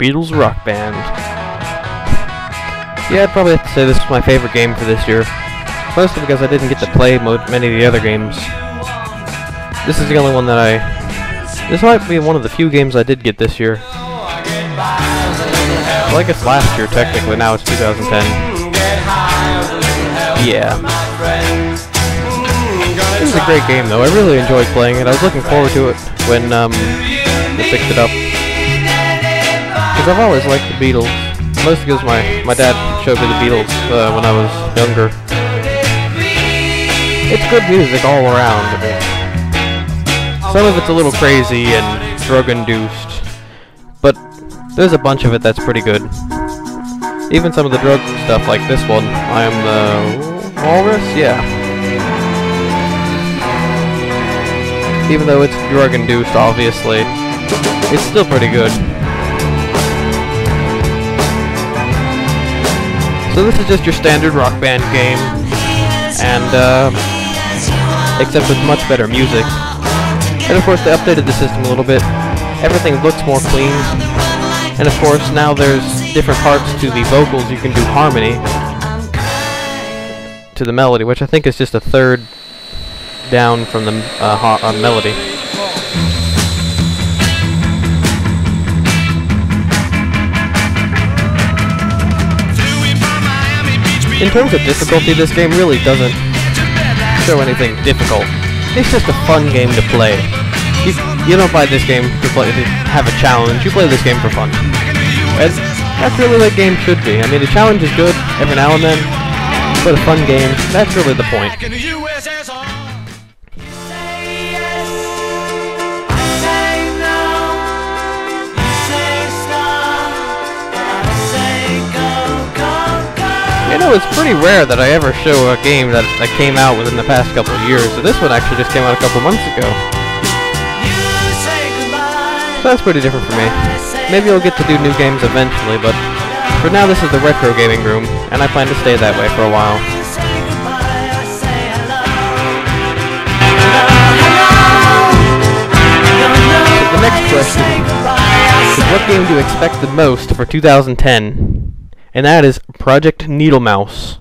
Beatles Rock Band. Yeah, I'd probably have to say this was my favorite game for this year. Mostly because I didn't get to play many of the other games. This is the only one that this might be one of the few games I did get this year. Well, I guess last year, technically. Now it's 2010. Yeah. This is a great game, though. I really enjoyed playing it. I was looking forward to it when they fixed it up. Because I've always liked the Beatles. Mostly because my dad showed me the Beatles when I was younger. It's good music all around. Some of it's a little crazy and drug-induced, but there's a bunch of it that's pretty good. Even some of the drug stuff, like this one, I Am the Walrus? Yeah. Even though it's drug-induced, obviously, it's still pretty good. So this is just your standard Rock Band game, and except with much better music. And of course they updated the system a little bit. Everything looks more clean. And of course now there's different parts to the vocals. You can do harmony to the melody, which I think is just a third down from the melody. In terms of difficulty, this game really doesn't show anything difficult. It's just a fun game to play. You don't buy this game to have a challenge. You play this game for fun. And that's really what a game should be. I mean, the challenge is good every now and then, but a fun game, that's really the point. You know, it's pretty rare that I ever show a game that came out within the past couple of years, so this one actually just came out a couple months ago. So that's pretty different for me. Maybe I'll get to do new games eventually, but for now this is the retro gaming room, and I plan to stay that way for a while. So the next question is, what game do you expect the most for 2010? And that is Project Needle Mouse.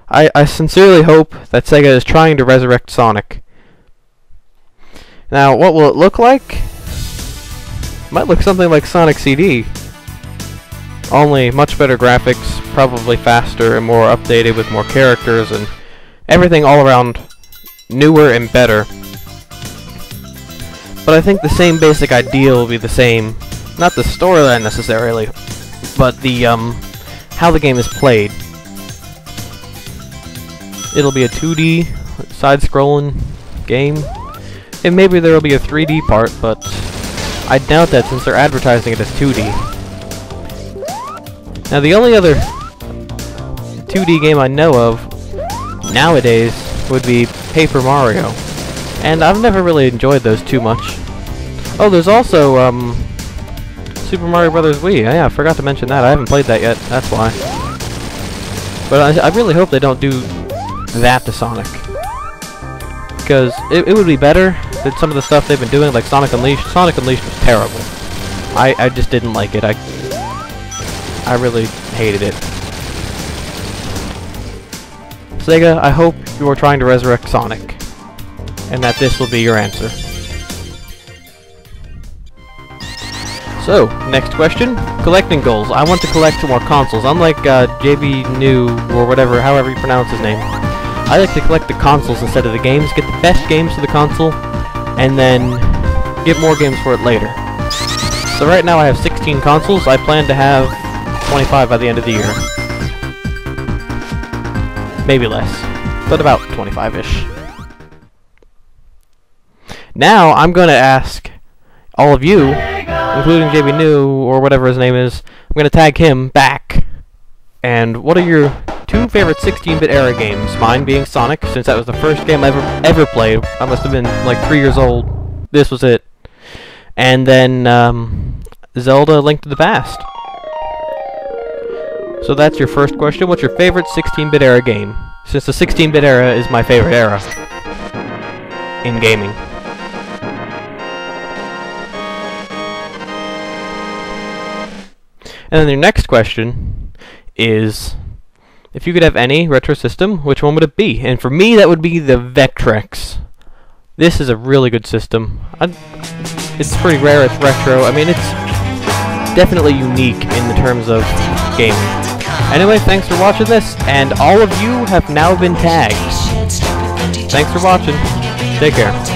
I sincerely hope that Sega is trying to resurrect Sonic. Now, what will it look like? Might look something like Sonic CD. Only much better graphics, probably faster and more updated with more characters and everything all around newer and better. But I think the same basic idea will be the same. Not the storyline necessarily, but the how the game is played. It'll be a 2D side-scrolling game, and maybe there will be a 3D part, but I doubt that since they're advertising it as 2D. Now the only other 2D game I know of nowadays would be Paper Mario, and I've never really enjoyed those too much. Oh, there's also Super Mario Bros. Wii. Yeah, I forgot to mention that. I haven't played that yet, that's why. But I really hope they don't do that to Sonic. Because it would be better than some of the stuff they've been doing, like Sonic Unleashed. Sonic Unleashed was terrible. I just didn't like it. I really hated it. Sega, I hope you are trying to resurrect Sonic. And that this will be your answer. So, next question. Collecting goals. I want to collect more consoles. Unlike jbineux, or whatever, however you pronounce his name. I like to collect the consoles instead of the games, get the best games for the console, and then get more games for it later. So right now I have 16 consoles. I plan to have 25 by the end of the year. Maybe less, but about 25-ish. Now I'm going to ask all of you, including jbineux, or whatever his name is, I'm going to tag him back. And what are your two favorite 16-bit era games? Mine being Sonic, since that was the first game I ever played. I must have been like 3 years old. This was it. And then Zelda: Link to the Past. So that's your first question. What's your favorite 16-bit era game? Since the 16-bit era is my favorite era in gaming. And then your next question is, if you could have any retro system, which one would it be? And for me, that would be the Vectrex. This is a really good system. It's pretty rare, it's retro. I mean, it's definitely unique in the terms of gaming. Anyway, thanks for watching this, and all of you have now been tagged. Thanks for watching. Take care.